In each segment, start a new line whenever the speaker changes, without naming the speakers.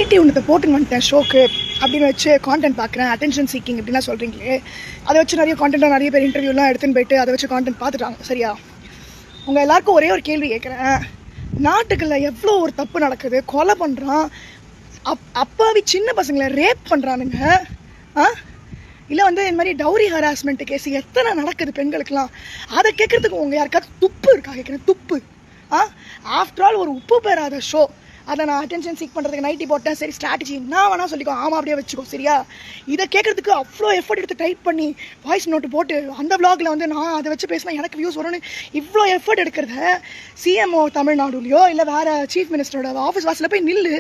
Nightie ஒன்றத்தை போட்டுன்னு வந்துட்டேன் ஷோக்கு அப்படின்னு வச்சு கான்டென்ட் பார்க்குறேன், அட்டென்ஷன் சீக்கிங் அப்படின்னா சொல்கிறீங்களே, அதை வச்சு நிறைய கான்டென்ட்டாக நிறைய பேர் இன்டர்வியூலாம் எடுத்துன்னு போயிட்டு அதை வச்சு கான்டென்ட் பார்த்துட்டாங்க. சரியா? உங்கள் எல்லாருக்கும் ஒரே ஒரு கேள்வி கேட்குறேன். நாட்டுக்குள்ள எவ்வளோ ஒரு தப்பு நடக்குது, கொலை பண்ணுறான், அப்பாவி சின்ன பசங்களை ரேப் பண்ணுறானுங்க, இல்லை வந்து இந்த மாதிரி டவுரி ஹராஸ்மெண்ட் கேஸ் எத்தனை நடக்குது பெண்களுக்கெல்லாம். அதை கேட்குறதுக்கு உங்கள் யாருக்காவது துப்பு இருக்கா கேட்குறேன், துப்பு. ஆஃப்டர் ஆல் ஒரு உப்பு பெறாத ஷோ, அதை நான் அட்டென்ஷன் சீக் பண்ணுறதுக்கு நைட்டி போட்டேன், சரி ஸ்ட்ராட்டஜி நான் வேணா சொல்லிக்கோ, ஆமாம் அப்படியே வச்சுக்கோ. சரியா? இதை கேட்குறதுக்கு அவ்வளோ எஃபர்ட் எடுத்து டைப் பண்ணி வாய்ஸ் நோட்டு போட்டு அந்த வ்ளாகில் வந்து நான் அதை வச்சு பேசினா எனக்கு வியூஸ் வரும்னு இவ்வளோ எஃபர்ட் எடுக்கிறத சிஎம்ஓ தமிழ்நாடுலையோ இல்லை வேறு சீஃப் மினிஸ்டரோட ஆஃபீஸ் வாசலில் போய் நில்லு,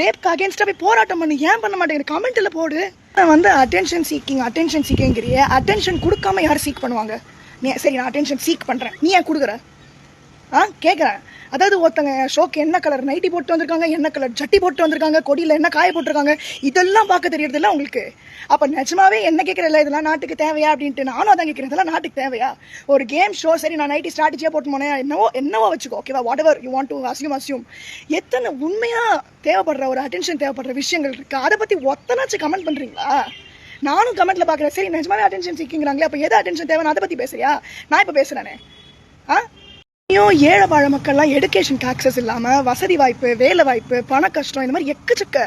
ரேப்க்கு அகேன்ஸ்டாக போய் போராட்டம் பண்ணி ஏன் பண்ண மாட்டேங்கிற கமெண்ட்டில் போடு. வந்து அட்டென்ஷன் சீக்கிங்கிறிய அட்டென்ஷன் கொடுக்காம யார் சீக் பண்ணுவாங்க? நீ சரி நான் அட்டென்ஷன் சீக் பண்ணுறேன், நீ ஏன் கொடுக்குற? கேட்குறேன். அதாவது ஒருத்தங்க ஷோக்கு என்ன கலர் நைட்டி போட்டு வந்திருக்காங்க, என்ன கலர் ஜட்டி போட்டு வந்திருக்காங்க, கொடியில் என்ன காய போட்டிருக்காங்க, இதெல்லாம் பார்க்க தெரியறதில்ல உங்களுக்கு. அப்போ நிஜமாவே என்ன கேட்குறதில்ல, இதெல்லாம் நாட்டுக்கு தேவையா அப்படின்ட்டு. நானும் அதான் கேட்குறேன், இதெல்லாம் நாட்டுக்கு தேவையா? ஒரு கேம் ஷோ, சரி நான் நைட்டி ஸ்ட்ராட்டஜியாக போட்டு போனேன், என்னவோ வச்சுக்கோ, ஓகேவா, what ever you want to assume. எத்தனை உண்மையாக தேவைப்படுற ஒரு அட்டென்ஷன் தேவைப்படுற விஷயங்கள் இருக்குது, அதை பற்றி ஒத்தனாச்சும் கமெண்ட் பண்ணுறீங்களா? நானும் கமெண்ட்டில் பார்க்குறேன், சரி நிஜமாவே அட்டென்ஷன் சீக்கிங்கிறாங்களே, அப்போ எது அட்டென்ஷன் தேவைன்னு அதை பற்றி பேசுறியா? நான் இப்போ பேசுகிறேனே. ஏழை வாழ மக்கள்லாம் எடுகேஷனுக்கு ஆக்சஸ் இல்லாமல் வசதி வாய்ப்பு, வேலை வாய்ப்பு, பண கஷ்டம், இந்த மாதிரி எக்கச்சக்க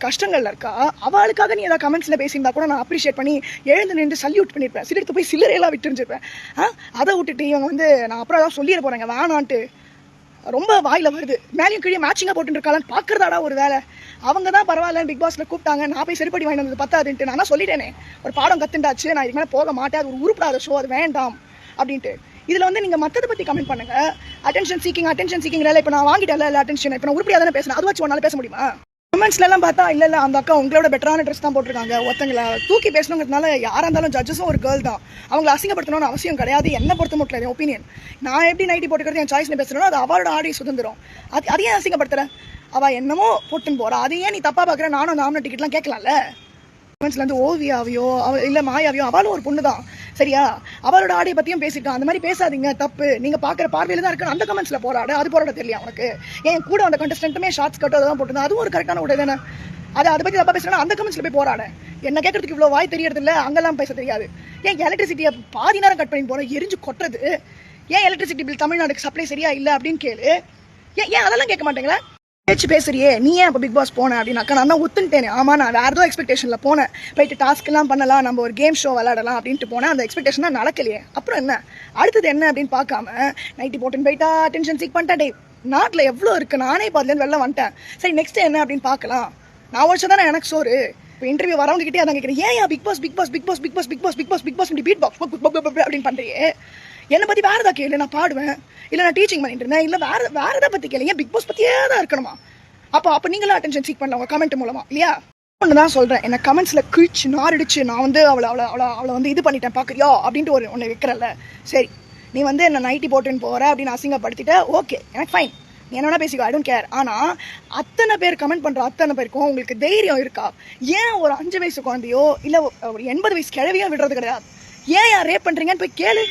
கஷ்டங்கள்ல இருக்கா. அவளுக்காக நீ ஏதாவது கமெண்ட்ஸில் பேசியிருந்தா கூட நான் அப்ரிஷியேட் பண்ணி எழுந்து நின்று சல்யூட் பண்ணியிருப்பேன், சிலருக்கு போய் சிலரையெல்லாம் விட்டுருந்துருப்பேன். அதை விட்டுட்டு இவங்க வந்து நான் அப்புறம் தான் சொல்லிட போகிறேங்க வேணான்ட்டு ரொம்ப வாயில் வருது. மேலேயும் கீழே மேட்சிங்காக போட்டுருக்காளான்னு பார்க்குறதாடா ஒரு வேலை. அவங்க தான் பரவாயில்ல பிக் பாஸில் கூப்பிட்டாங்க, நான் போய் சரிப்படி வாங்கி வந்தது பத்தாதுன்ட்டு நான் சொல்லிட்டேனே, ஒரு பாடம் கற்றுண்டாச்சு, நான் இதுக்கு மேலே போக மாட்டேன், அது ஒரு உருப்படாத ஷோ, அது வேண்டாம் அப்படின்ட்டு. இதில் வந்து நீங்கள் மற்றதை பற்றி கமெண்ட் பண்ணுங்க. அட்டென்ஷன் சீக்கிங் இப்போ நான் வாங்கிட்டேன் இல்லை அட்டென்ஷன், இப்போ நான் உருப்படியாக தானே பேசுகிறேன், அது வச்சு ஒன்றால் பேச முடியுமா? கமெண்ட்ஸ்லாம் பார்த்தா இல்லை அந்த அக்கா உங்களோட பெட்டரான ட்ரெஸ் தான் போட்டிருக்காங்க, ஒருத்தங்களை தூக்கி பேசணுங்கிறதுனால யாராக இருந்தாலும் ஜட்ஜஸும் ஒரு கேர்ள் தான், அவங்களை அசிங்கப்படுத்தணும்னு அவசியம் கிடையாது. என்ன பொறுத்த மட்டும் என் ஒப்பீனியன். நான் எப்படி நைட்டி போட்டுக்கிறது என் சாய்ஸ்னு பேசுகிறோம், அது அவளோட ஆடிய சுதந்திரம். அதையே அசிங்கப்படுத்துகிறேன். அவள் என்னமோ போட்டுன்னு போகிறா, அதையே நீ தப்பாக பார்க்குற. நானும் அந்த ஆம்ன டிக்கெட்லாம் கேட்கலாம்ல. கமெண்ட்ஸ்லேருந்து ஓவியாவையோ இல்லை மாயாவையோ, அவளும் ஒரு பொண்ணு தான், சரியா? அவளோட ஆடியை பற்றியும் பேசிட்டான். அந்த மாதிரி பேசாதீங்க, தப்பு. நீங்கள் பார்க்குற பார்வையில் தான் இருக்கு. அந்த கமெண்ட்ஸில் போராடு, அது போராட தெரியல உனக்கு. என் கூட அந்த கண்டஸ்டன்ட்டுமே ஷார்ட்ஸ் கட்டோ தான் போட்டுருந்தேன், அதுவும் ஒரு கரெக்டான உடை தானே. அதை பற்றி தப்பா பேசுனா அந்த கமெண்ட்ஸில் போய் போராட. என்ன கேட்கறதுக்கு இவ்வளோ வாய் தெரியறது இல்லை, அங்கெல்லாம் பேச தெரியாது. ஏன் எலக்ட்ரிசிட்டியை பாதி நேரம் கட் பண்ணி போகிறேன், எரிஞ்சு கொட்டுறது, ஏன் எலக்ட்ரிசிட்டி பில் தமிழ்நாடுக்கு சப்ளை சரியா இல்லை அப்படின்னு கேளு. ஏன் அதெல்லாம் கேட்க மாட்டேங்களா? பேசுறியே நீ ஏன் இப்போ பிக் பாஸ் போனேன் அப்படின்னாக்கா நான் தான் ஒத்துட்டேனே. ஆமாம், நான் வேறு ஏதோ எக்ஸ்பெக்டேஷனில் போனேன், போயிட்டு டாஸ்க்லாம் பண்ணலாம், நம்ம ஒரு கேம் ஷோ விளையாடலாம் அப்படின்ட்டு போனேன். அந்த எக்ஸ்பெக்டேஷன் தான் நடக்கலையே. அப்புறம் என்ன அடுத்தது என்ன அப்படின்னு பார்க்காம நைட்டி போட்டுன்னு போயிட்டா அட்டென்ஷன் சீக் பண்ணிட்டா. டே, நாட்டில் எவ்வளோ இருக்குது, நானே பாதுலேருந்து வெளில வந்துட்டேன். சரி நெக்ஸ்ட் என்ன அப்படின்னு பார்க்கலாம். நான் வச்சு தானே எனக்கு சோறு. இப்போ இன்டர்வியூ வரவங்ககிட்டே அதான் கேட்குறேன், ஏன் Bigg Boss Bigg Boss Bigg Boss Bigg Boss Bigg Boss Bigg Boss Bigg Boss இப்படி பீட் பாக்ஸ் அப்படின்னு பண்ணுறியே. என்னை பற்றி வேறு ஏதாவது கேளு, நான் பாடுவேன், இல்லை நான் டீச்சிங் பண்ணிட்டு இருந்தேன், இல்லை வேறு எதை பற்றி கேளு. ஏன் பிக் பாஸ் பற்றியே தான் இருக்கணுமா? அப்போ நீங்களும் அட்டென்ஷன் சீக் பண்ணலாம் உங்கள் கமெண்ட் மூலமா, இல்லையா? ஒன்று தான் சொல்கிறேன், என்ன கமெண்ட்ஸில் கிழிச்சு நாரிடிச்சு நான் வந்து அவளை வந்து இது பண்ணிட்டேன் பார்க்குறியோ அப்படின்ட்டு ஒன்று வைக்கிறல்ல. சரி, நீ வந்து என்ன நைட்டி போட்டுன்னு போகிற அப்படின்னு அசிங்கப்படுத்திட்ட, ஓகே, எனக்கு ஃபைன், நீ என்ன பேசிக்கோ, ஐ டோன்ட் கேர். ஆனால் அத்தனை பேர் கமெண்ட் பண்ணுற அத்தனை பேருக்கும் உங்களுக்கு தைரியம் இருக்கா? ஏன் ஒரு 5 வயசு குழந்தையோ இல்லை ஒரு 80 வயசு கிழவியோ விடுறது கிடையாது? ஏன் ரேப் பண்ணுறீங்கன்னு போய் கேளு.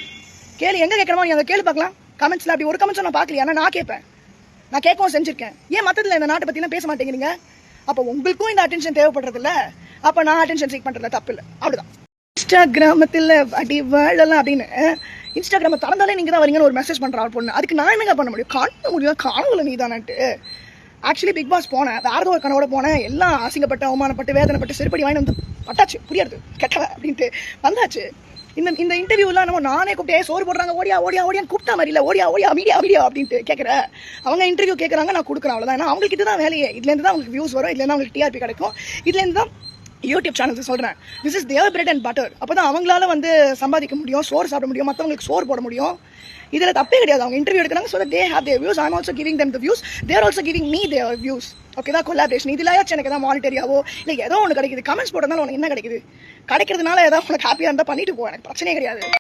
எங்கே கேட்குறமோ நீ அதை கேளு பார்க்கலாம். கமெண்ட்ஸில் அப்படி ஒரு கமெண்ட்ஸும் நான் பார்க்கலையா? நான் கேட்பேன், நான் கேட்கவும் செஞ்சுருக்கேன். ஏன் மற்றதில் இந்த நாட்டை பற்றிலாம் பேச மாட்டேங்கிறீங்க? அப்போ உங்களுக்கும் இந்த அட்டென்ஷன் தேவைப்படுறதில்ல, அப்போ நான் அட்டென்ஷன் சீக் பண்ணுறதுல தப்பு இல்லை, அப்படிதான். இன்ஸ்டாகிராமத்தில் அடி வாழலாம் அப்படின்னு இன்ஸ்டாகிராமை திறந்தாலே நீங்கள் தான் வரீங்கன்னு ஒரு மெசேஜ் பண்ணுற ஒரு பொண்ணு, அதுக்கு நான் என்னங்க பண்ண முடியும்? காணவில்லை நீ தானேன்ட்டு. ஆக்சுவலி பிக் பாஸ் போனேன், வேறு ஏதோ ஒரு கனவோட போனேன், எல்லாம் அசிங்கப்பட்டு அவமானப்பட்டு வேதனைப்பட்டு செருப்படி வாங்கி வந்து பட்டாச்சு, புரியாது கெட்டவ அப்படின்ட்டு வந்தாச்சு. இந்த இன்டர்வியூலாம் நம்ம நானே கூப்பிட்டே சோறு போடுறாங்க, ஓடியான்னு கூப்பிட்டா மாதிரி இல்லை, ஓடியா மீடியா அப்படின்ட்டு கேட்குற. அவங்க இன்டர்வியூ கேட்குறாங்க, நான் கொடுக்குறேன், அவ்வளோதான். ஏன்னா அவங்களுக்கு இதுதான் வேலையே. இதுலேருந்து தான் அவங்களுக்கு வியூஸ் வரும், இதுலேருந்து அவங்களுக்கு டிஆர்பி கிடைக்கும், இதுலேருந்து தான் யூடியூப் சேனல்ஸ் சொல்கிறேன், this is their bread and butter. அப்போ தான் அவங்களால வந்து சம்பாதிக்க முடியும், சோறு சாப்பிட முடியும், மற்றவங்களுக்கு சோறு போட முடியும். இதில் தப்பே கிடையாது. அவங்க இன்டர்வியூ எடுக்கிறாங்க, so they have their views, I am also giving them the views, they're also giving me their views. Okay தான், கொலாபரேஷன். இதில் எனக்கு எதாவது மானிட்டரியாவோ இல்லை ஏதோ ஒன்று கிடைக்குது, கமெண்ட்ஸ் போட்டதுனால உனக்கு என்ன கிடைக்குது? கிடைக்கிறதுனால ஏதாவது உனக்கு ஹாப்பியாக இருந்தால் பண்ணிட்டு போ, எனக்கு பிரச்சனையே கிடையாது.